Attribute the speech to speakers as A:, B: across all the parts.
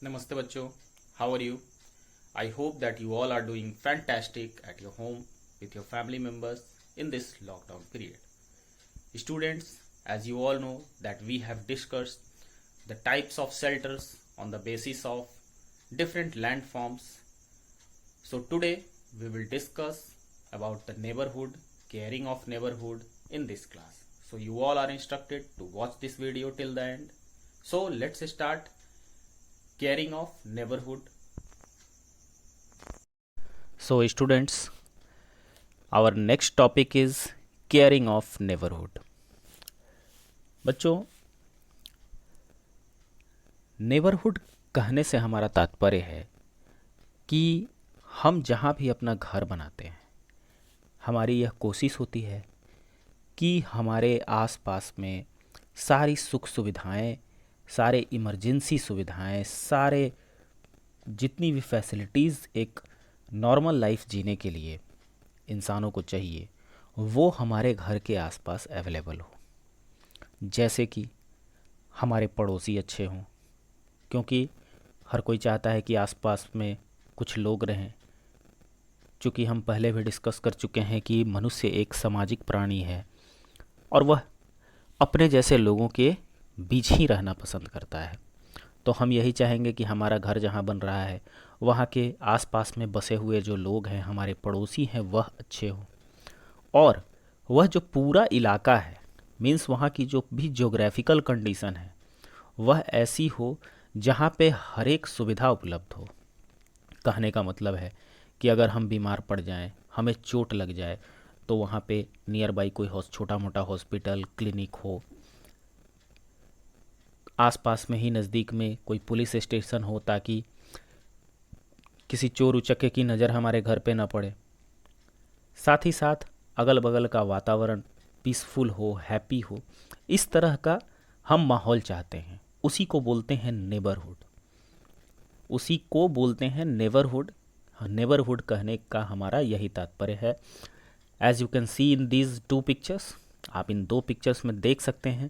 A: Namaste bachcho, how are you? I hope that you all are doing fantastic at your home with your family members in this lockdown period. Students, as you all know that we have discussed the types of shelters on the basis of different landforms. So today we will discuss about the neighborhood, caring of neighborhood in this class. So you all are instructed to watch this video till the end. So let's start caring of neighborhood. So students, our next topic is caring of neighborhood. बच्चों, neighbourhood कहने से हमारा तात्पर्य है कि हम जहाँ भी अपना घर बनाते हैं, हमारी यह कोशिश होती है कि हमारे आसपास में सारी सुख सुविधाएं, सारे इमरजेंसी सुविधाएं, सारे जितनी भी फैसिलिटीज़ एक नॉर्मल लाइफ जीने के लिए इंसानों को चाहिए, वो हमारे घर के आसपास अवेलेबल हो। जैसे कि हमारे पड़ोसी अच्छे हों, क्योंकि हर कोई चाहता है कि आसपास में कुछ लोग रहें। चूँकि हम पहले भी डिस्कस कर चुके हैं कि मनुष्य एक सामाजिक प्राणी है और वह अपने जैसे लोगों के बीच ही रहना पसंद करता है। तो हम यही चाहेंगे कि हमारा घर जहाँ बन रहा है वहाँ के आसपास में बसे हुए जो लोग हैं, हमारे पड़ोसी हैं, वह अच्छे हों और वह जो पूरा इलाका है, मीन्स वहाँ की जो भी ज्योग्राफिकल कंडीशन है वह ऐसी हो जहाँ पे हर एक सुविधा उपलब्ध हो। कहने का मतलब है कि अगर हम बीमार पड़ जाएं, हमें चोट लग जाए, तो वहाँ पे नियर बाई कोई छोटा मोटा हॉस्पिटल, क्लिनिक हो, आसपास में ही नज़दीक में कोई पुलिस स्टेशन हो ताकि किसी चोर उचक्के की नज़र हमारे घर पे ना पड़े। साथ ही साथ अगल बगल का वातावरण पीसफुल हो, हैप्पी हो, इस तरह का हम माहौल चाहते हैं। उसी को बोलते हैं नेबरहुड, उसी को बोलते हैं नेबरहुड। नेबरहुड कहने का हमारा यही तात्पर्य है। As you can see in these two pictures, आप इन दो पिक्चर्स में देख सकते हैं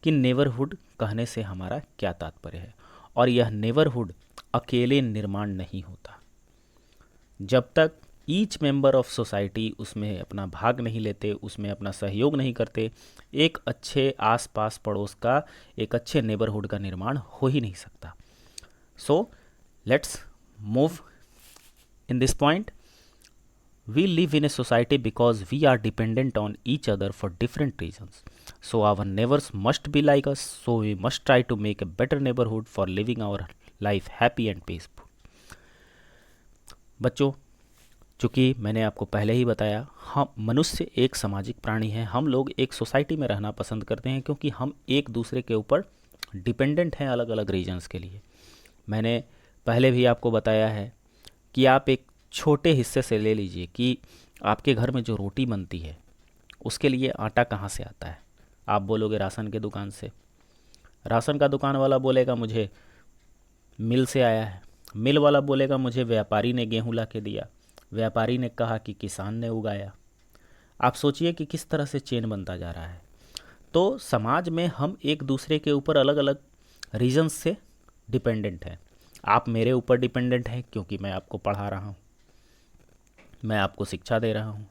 A: कि नेबरहुड कहने से हमारा क्या तात्पर्य है। और यह नेबरहुड अकेले निर्माण नहीं होता। जब तक ईच मेंबर ऑफ सोसाइटी उसमें अपना भाग नहीं लेते, उसमें अपना सहयोग नहीं करते, एक अच्छे आसपास पड़ोस का, एक अच्छे नेबरहुड का निर्माण हो ही नहीं सकता। So let's move in this point. We live in a society because we are dependent on each other for different reasons. So our neighbors must be like us, so we must try to make a better neighborhood for living our life happy and peaceful. बच्चों, चूँकि मैंने आपको पहले ही बताया, हम मनुष्य एक सामाजिक प्राणी हैं। हम लोग एक सोसाइटी में रहना पसंद करते हैं क्योंकि हम एक दूसरे के ऊपर डिपेंडेंट हैं अलग अलग रीजन्स के लिए। मैंने पहले भी आपको बताया है कि आप एक छोटे हिस्से से ले लीजिए कि आपके घर में जो रोटी बनती है उसके लिए आटा कहाँ से आता है। आप बोलोगे राशन के दुकान से। राशन का दुकान वाला बोलेगा मुझे मिल से आया है। मिल वाला बोलेगा मुझे व्यापारी ने गेहूँ ला के दिया। व्यापारी ने कहा कि किसान ने उगाया। आप सोचिए कि किस तरह से चेन बनता जा रहा है। तो समाज में हम एक दूसरे के ऊपर अलग अलग रीजन्स से डिपेंडेंट हैं। आप मेरे ऊपर डिपेंडेंट हैं क्योंकि मैं आपको पढ़ा रहा हूँ, मैं आपको शिक्षा दे रहा हूँ।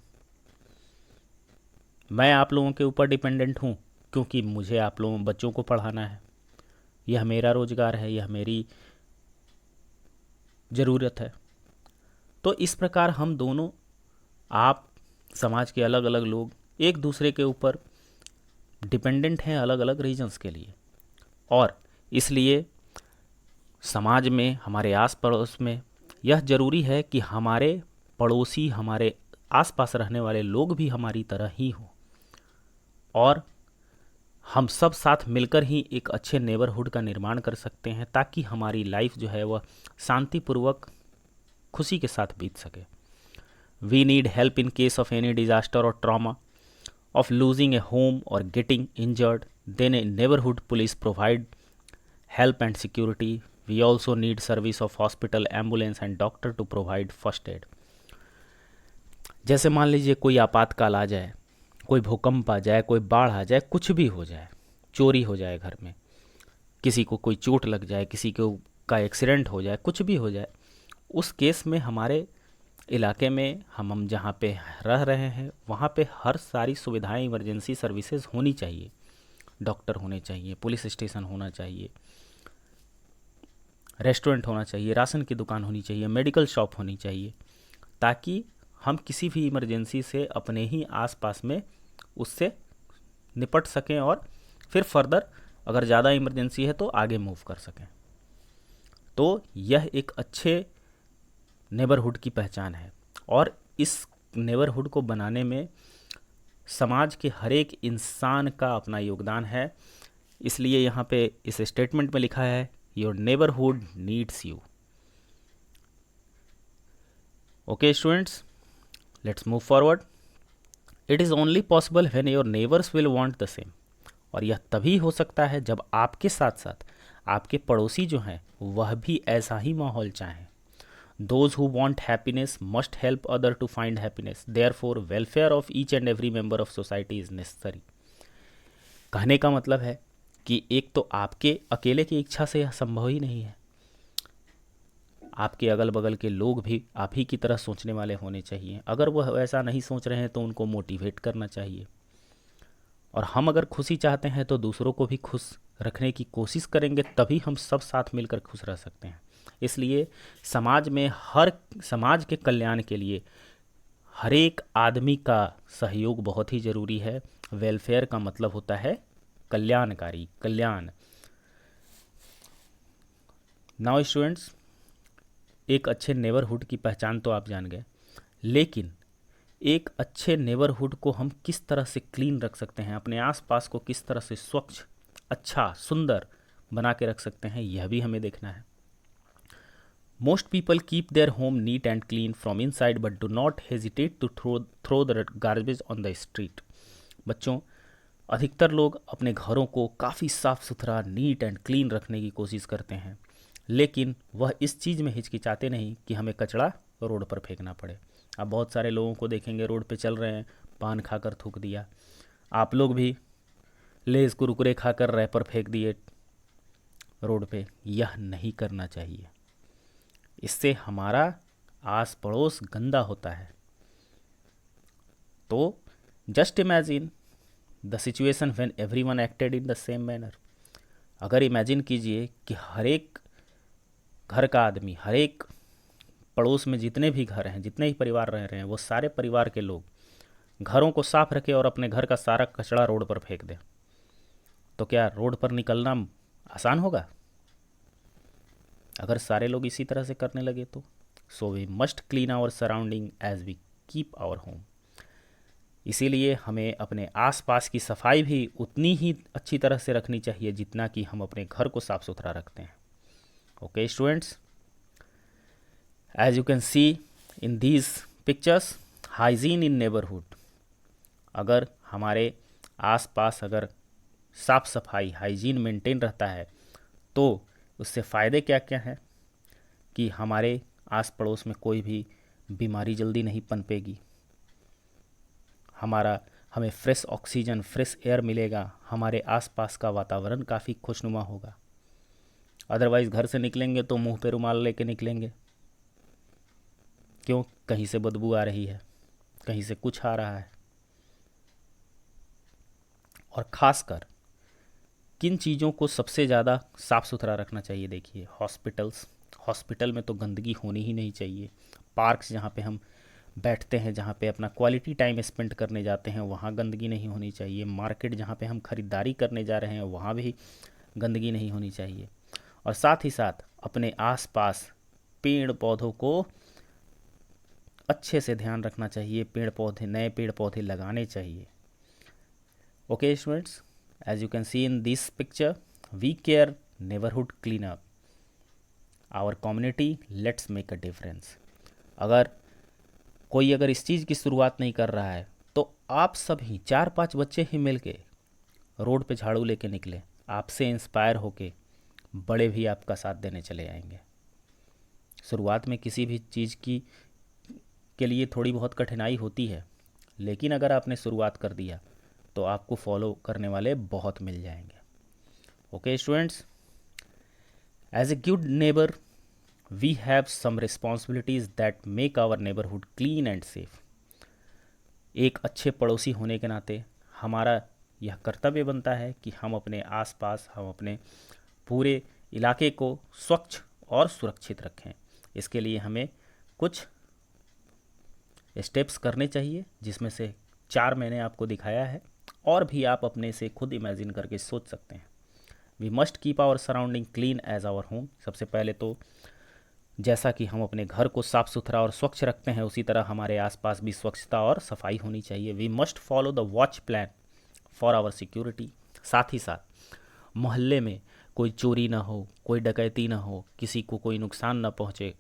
A: मैं आप लोगों के ऊपर डिपेंडेंट हूँ क्योंकि मुझे आप लोगों बच्चों को पढ़ाना है। यह मेरा रोज़गार है, यह मेरी ज़रूरत है। तो इस प्रकार हम दोनों, आप, समाज के अलग अलग लोग एक दूसरे के ऊपर डिपेंडेंट हैं अलग अलग रीजन्स के लिए। और इसलिए समाज में, हमारे आस पड़ोस में यह ज़रूरी है कि हमारे पड़ोसी, हमारे आसपास रहने वाले लोग भी हमारी तरह ही हों और हम सब साथ मिलकर ही एक अच्छे नेबरहुड का निर्माण कर सकते हैं ताकि हमारी लाइफ जो है वह शांतिपूर्वक, खुशी के साथ बीत सके। We need help in case of any disaster और trauma of losing a home और getting injured, then a neighbourhood police provide help and security. We also need service of hospital, ambulance and doctor to provide first aid. जैसे मान लीजिए कोई आपातकाल आ जाए, कोई भूकंप आ जाए, कोई बाढ़ आ जाए, कुछ भी हो जाए, चोरी हो जाए घर में, किसी को कोई चोट लग जाए, किसी को का एक्सीडेंट हो जाए, कुछ भी हो जाए, उस केस में हमारे इलाके में हम जहाँ पे रह रहे हैं वहाँ पे हर सारी सुविधाएं, इमरजेंसी सर्विसेज होनी चाहिए। डॉक्टर होने चाहिए, पुलिस स्टेशन होना चाहिए, रेस्टोरेंट होना चाहिए, राशन की दुकान होनी चाहिए, मेडिकल शॉप होनी चाहिए, ताकि हम किसी भी इमरजेंसी से अपने ही आसपास में उससे निपट सकें और फिर फर्दर अगर ज़्यादा इमरजेंसी है तो आगे मूव कर सकें। तो यह एक अच्छे नेबरहुड की पहचान है और इस नेबरहुड को बनाने में समाज के हर एक इंसान का अपना योगदान है। इसलिए यहाँ पे इस स्टेटमेंट में लिखा है, your neighbourhood needs you. Okay students, let's move forward. It is only possible when your neighbours will want the same. और यह तभी हो सकता है जब आपके साथ साथ आपके पड़ोसी जो हैं वह भी ऐसा ही माहौल चाहें। Those who want happiness must help other to find happiness. Therefore, welfare of each and every member of society is necessary. कहने का मतलब है कि एक तो आपके अकेले की इच्छा से यह संभव ही नहीं है, आपके अगल बगल के लोग भी आप ही की तरह सोचने वाले होने चाहिए। अगर वह ऐसा नहीं सोच रहे हैं तो उनको मोटिवेट करना चाहिए। और हम अगर खुशी चाहते हैं तो दूसरों को भी खुश रखने की कोशिश करेंगे, तभी हम सब साथ मिलकर खुश रह सकते हैं। इसलिए समाज के कल्याण के लिए हर एक आदमी का सहयोग बहुत ही ज़रूरी है। वेलफेयर का मतलब होता है कल्याणकारी, कल्याण। नाउ स्टूडेंट्स, एक अच्छे नेबरहुड की पहचान तो आप जान गए, लेकिन एक अच्छे नेबरहुड को हम किस तरह से क्लीन रख सकते हैं, अपने आसपास को किस तरह से स्वच्छ, अच्छा, सुंदर बना के रख सकते हैं, यह भी हमें देखना है। Most people keep their home neat and clean from inside but do not hesitate to throw the garbage on the street. बच्चों, अधिकतर लोग अपने घरों को काफ़ी साफ़ सुथरा, नीट एंड क्लीन रखने की कोशिश करते हैं, लेकिन वह इस चीज़ में हिचकिचाते नहीं कि हमें कचरा रोड पर फेंकना पड़े। आप बहुत सारे लोगों को देखेंगे रोड पे चल रहे हैं, पान खाकर थूक दिया। आप लोग भी लेज़ कुरकुरे खाकर रैपर फेंक दिए रोड पे। यह नहीं करना चाहिए, इससे हमारा आस पड़ोस गंदा होता है। तो just imagine the situation when everyone acted in the same manner. अगर इमेजिन कीजिए कि हर एक घर का आदमी, हर एक पड़ोस में जितने भी घर हैं, जितने ही परिवार रह रहे हैं, वो सारे परिवार के लोग घरों को साफ रखें और अपने घर का सारा कचरा रोड पर फेंक दें, तो क्या रोड पर निकलना आसान होगा? अगर सारे लोग इसी तरह से करने लगे तो। So we must clean our surrounding as we keep our home. इसीलिए हमें अपने आसपास की सफाई भी उतनी ही अच्छी तरह से रखनी चाहिए जितना कि हम अपने घर को साफ सुथरा रखते हैं। Okay students, as you can see in these pictures, hygiene in neighbourhood. अगर हमारे आसपास अगर साफ सफाई, हाइजीन मेंटेन रहता है तो उससे फ़ायदे क्या क्या हैं कि हमारे आस पड़ोस में कोई भी बीमारी जल्दी नहीं पनपेगी, हमें फ्रेश ऑक्सीजन, फ्रेश एयर मिलेगा, हमारे आसपास का वातावरण काफ़ी खुशनुमा होगा। अदरवाइज़ घर से निकलेंगे तो मुंह पे रुमाल लेके निकलेंगे, क्यों? कहीं से बदबू आ रही है, कहीं से कुछ आ रहा है। और ख़ासकर किन चीज़ों को सबसे ज़्यादा साफ़ सुथरा रखना चाहिए? देखिए, हॉस्पिटल में तो गंदगी होनी ही नहीं चाहिए। पार्क्स जहाँ पे हम बैठते हैं, जहाँ पे अपना क्वालिटी टाइम स्पेंड करने जाते हैं, वहाँ गंदगी नहीं होनी चाहिए। मार्केट जहाँ पे हम ख़रीदारी करने जा रहे हैं वहाँ भी गंदगी नहीं होनी चाहिए। और साथ ही साथ अपने आसपास पेड़ पौधों को अच्छे से ध्यान रखना चाहिए, नए पेड़ पौधे लगाने चाहिए। Okay students, as you can see in this picture, we care neighborhood cleanup, our community, let's make a difference। अगर इस चीज़ की शुरुआत नहीं कर रहा है तो आप सभी 4-5 बच्चे ही मिलके रोड पे झाड़ू लेके निकले, आपसे इंस्पायर होके बड़े भी आपका साथ देने चले आएंगे। शुरुआत में किसी भी चीज़ के लिए थोड़ी बहुत कठिनाई होती है, लेकिन अगर आपने शुरुआत कर दिया तो आपको फॉलो करने वाले बहुत मिल जाएंगे। Okay students, as a good neighbour we have some responsibilities that make our neighbourhood clean and safe. एक अच्छे पड़ोसी होने के नाते हमारा यह कर्तव्य बनता है कि हम अपने आसपास, हम अपने पूरे इलाके को स्वच्छ और सुरक्षित रखें। इसके लिए हमें कुछ स्टेप्स करने चाहिए, जिसमें से 4 मैंने आपको दिखाया है, और भी आप अपने से खुद इमेजिन करके सोच सकते हैं। We must keep our surrounding clean as our home. सबसे पहले तो जैसा कि हम अपने घर को साफ़ सुथरा और स्वच्छ रखते हैं, उसी तरह हमारे आसपास भी स्वच्छता और सफाई होनी चाहिए। We must follow the watch plan for our security. साथ ही साथ मोहल्ले में कोई चोरी ना हो, कोई डकैती ना हो, किसी को कोई नुकसान ना पहुँचे,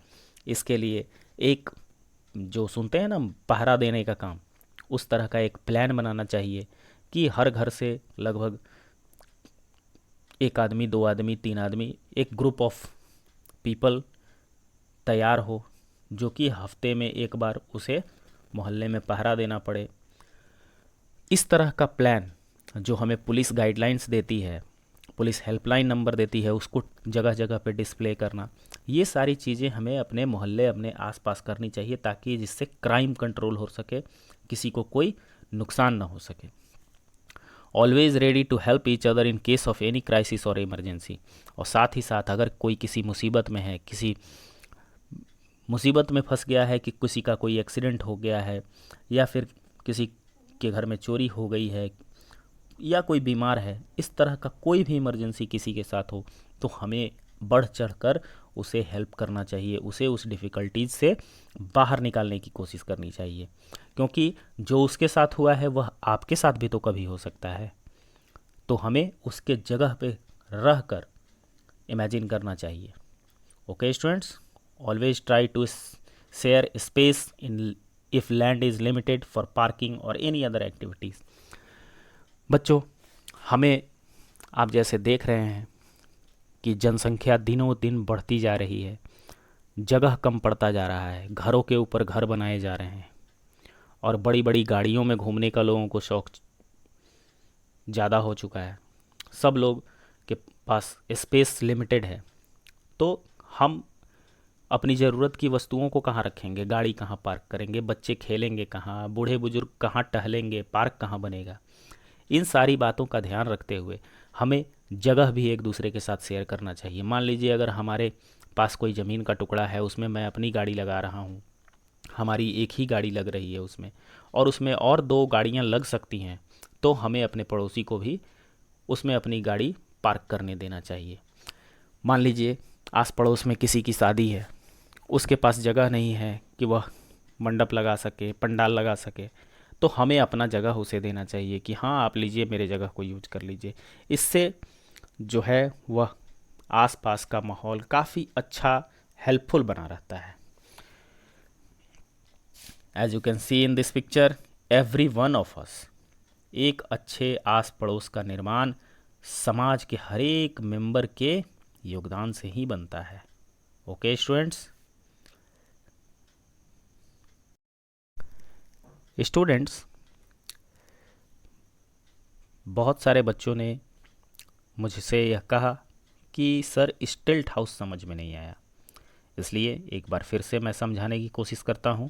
A: इसके लिए एक जो सुनते हैं ना पहरा देने का काम, उस तरह का एक प्लान बनाना चाहिए कि हर घर से लगभग 1 आदमी, 2 आदमी, 3 आदमी, एक ग्रुप ऑफ पीपल तैयार हो, जो कि हफ्ते में एक बार उसे मोहल्ले में पहरा देना पड़े। इस तरह का प्लान जो हमें पुलिस गाइडलाइंस देती है, पुलिस हेल्पलाइन नंबर देती है, उसको जगह जगह पे डिस्प्ले करना, ये सारी चीज़ें हमें अपने मोहल्ले, अपने आसपास करनी चाहिए, ताकि जिससे क्राइम कंट्रोल हो सके, किसी को कोई नुकसान ना हो सके। Always ready to help each other in case of any crisis और इमरजेंसी। और साथ ही साथ अगर कोई किसी मुसीबत में है, किसी मुसीबत में फंस गया है, कि किसी का कोई एक्सीडेंट हो गया है, या फिर किसी के घर में चोरी हो गई है, या कोई बीमार है, इस तरह का कोई भी इमरजेंसी किसी के साथ हो, तो हमें बढ़ चढ़ कर उसे हेल्प करना चाहिए, उसे उस डिफ़िकल्टीज़ से बाहर निकालने की कोशिश करनी चाहिए, क्योंकि जो उसके साथ हुआ है वह आपके साथ भी तो कभी हो सकता है। तो हमें उसके जगह पे रह कर इमेजिन करना चाहिए। Okay students, always try to share space in if land is limited for parking और एनी अदर एक्टिविटीज़। बच्चों, हमें आप जैसे देख रहे हैं कि जनसंख्या दिनों दिन बढ़ती जा रही है, जगह कम पड़ता जा रहा है, घरों के ऊपर घर बनाए जा रहे हैं, और बड़ी बड़ी गाड़ियों में घूमने का लोगों को शौक ज़्यादा हो चुका है। सब लोग के पास स्पेस लिमिटेड है, तो हम अपनी ज़रूरत की वस्तुओं को कहाँ रखेंगे, गाड़ी कहाँ पार्क करेंगे, बच्चे खेलेंगे कहाँ, बूढ़े बुजुर्ग कहाँ टहलेंगे, पार्क कहाँ बनेगा। इन सारी बातों का ध्यान रखते हुए हमें जगह भी एक दूसरे के साथ शेयर करना चाहिए। मान लीजिए अगर हमारे पास कोई ज़मीन का टुकड़ा है, उसमें मैं अपनी गाड़ी लगा रहा हूँ, हमारी एक ही गाड़ी लग रही है उसमें, और उसमें और 2 गाड़ियाँ लग सकती हैं, तो हमें अपने पड़ोसी को भी उसमें अपनी गाड़ी पार्क करने देना चाहिए। मान लीजिए आस पड़ोस में किसी की शादी है, उसके पास जगह नहीं है कि वह मंडप लगा सके, पंडाल लगा सके, तो हमें अपना जगह उसे देना चाहिए कि हाँ आप लीजिए, मेरे जगह को यूज कर लीजिए। इससे जो है वह आसपास का माहौल काफ़ी अच्छा, हेल्पफुल बना रहता है। As you can see in this picture, every one of us, एक अच्छे आस पड़ोस का निर्माण समाज के हर एक मेंबर के योगदान से ही बनता है। ओके स्टूडेंट्स, बहुत सारे बच्चों ने मुझसे यह कहा कि सर स्टिल्ट हाउस समझ में नहीं आया, इसलिए एक बार फिर से मैं समझाने की कोशिश करता हूँ।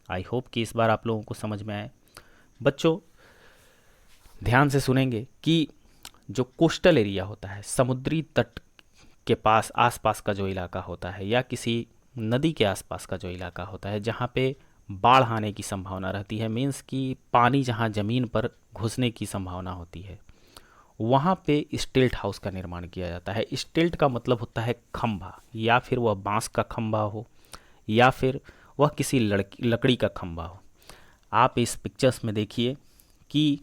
A: आई होप कि इस बार आप लोगों को समझ में आए। बच्चों ध्यान से सुनेंगे कि जो कोस्टल एरिया होता है, समुद्री तट के पास आसपास का जो इलाका होता है, या किसी नदी के आसपास का जो इलाका होता है, जहाँ पे बाढ़ आने की संभावना रहती है, मीन्स कि पानी जहाँ ज़मीन पर घुसने की संभावना होती है, वहाँ पे स्टिल्ट हाउस का निर्माण किया जाता है। स्टिल्ट का मतलब होता है खंभा, या फिर वह बांस का खंभा हो, या फिर वह किसी लकड़ी का खंभा हो। आप इस पिक्चर्स में देखिए कि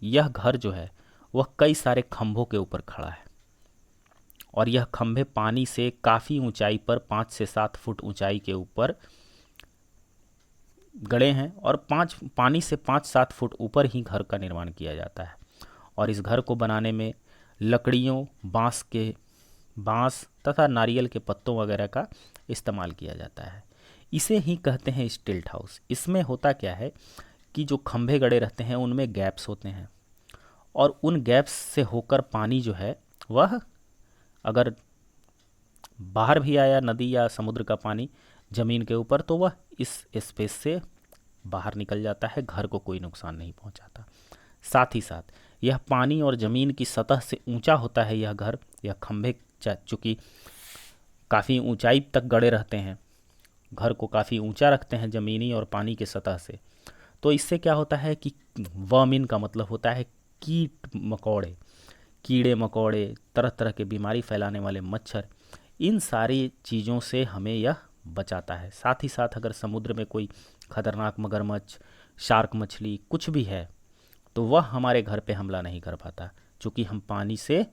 A: यह घर जो है वह कई सारे खंभों के ऊपर खड़ा है, और यह खंभे पानी से काफ़ी ऊंचाई पर 5 से 7 फुट ऊंचाई के ऊपर गड़े हैं, और पानी से 5-7 फुट ऊपर ही घर का निर्माण किया जाता है। और इस घर को बनाने में लकड़ियों, बांस तथा नारियल के पत्तों वगैरह का इस्तेमाल किया जाता है। इसे ही कहते हैं स्टिल्ट हाउस। इसमें होता क्या है कि जो खंभे गड़े रहते हैं उनमें गैप्स होते हैं, और उन गैप्स से होकर पानी जो है वह अगर बाहर भी आया नदी या समुद्र का पानी ज़मीन के ऊपर, तो वह इस स्पेस से बाहर निकल जाता है, घर को कोई नुकसान नहीं पहुंचाता। साथ ही साथ यह पानी और ज़मीन की सतह से ऊंचा होता है यह घर, यह खंभे चूँकि काफ़ी ऊंचाई तक गड़े रहते हैं, घर को काफ़ी ऊंचा रखते हैं ज़मीनी और पानी की सतह से, तो इससे क्या होता है कि वर्मिन का मतलब होता है कीट मकोड़े, कीड़े मकोड़े, तरह तरह के बीमारी फैलाने वाले मच्छर, इन सारी चीज़ों से हमें यह बचाता है। साथ ही साथ अगर समुद्र में कोई खतरनाक मगरमच्छ, शार्क मछली कुछ भी है तो वह हमारे घर पे हमला नहीं कर पाता, क्योंकि हम पानी से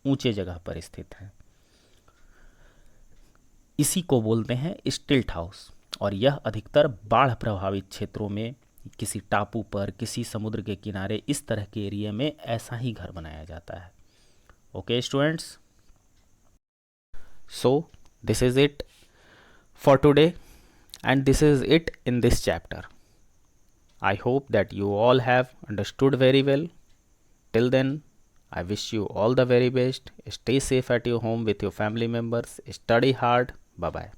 A: ऊंचे जगह पर स्थित हैं। इसी को बोलते हैं स्टिल्ट हाउस, और यह अधिकतर बाढ़ प्रभावित क्षेत्रों में, किसी टापू पर, किसी समुद्र के किनारे, इस तरह के एरिया में ऐसा ही घर बनाया जाता है। Okay students, so this is it for today and this is it in this chapter. I hope that you all have understood very well. Till then, I wish you all the very best. Stay safe at your home with your family members. Study hard. Bye bye.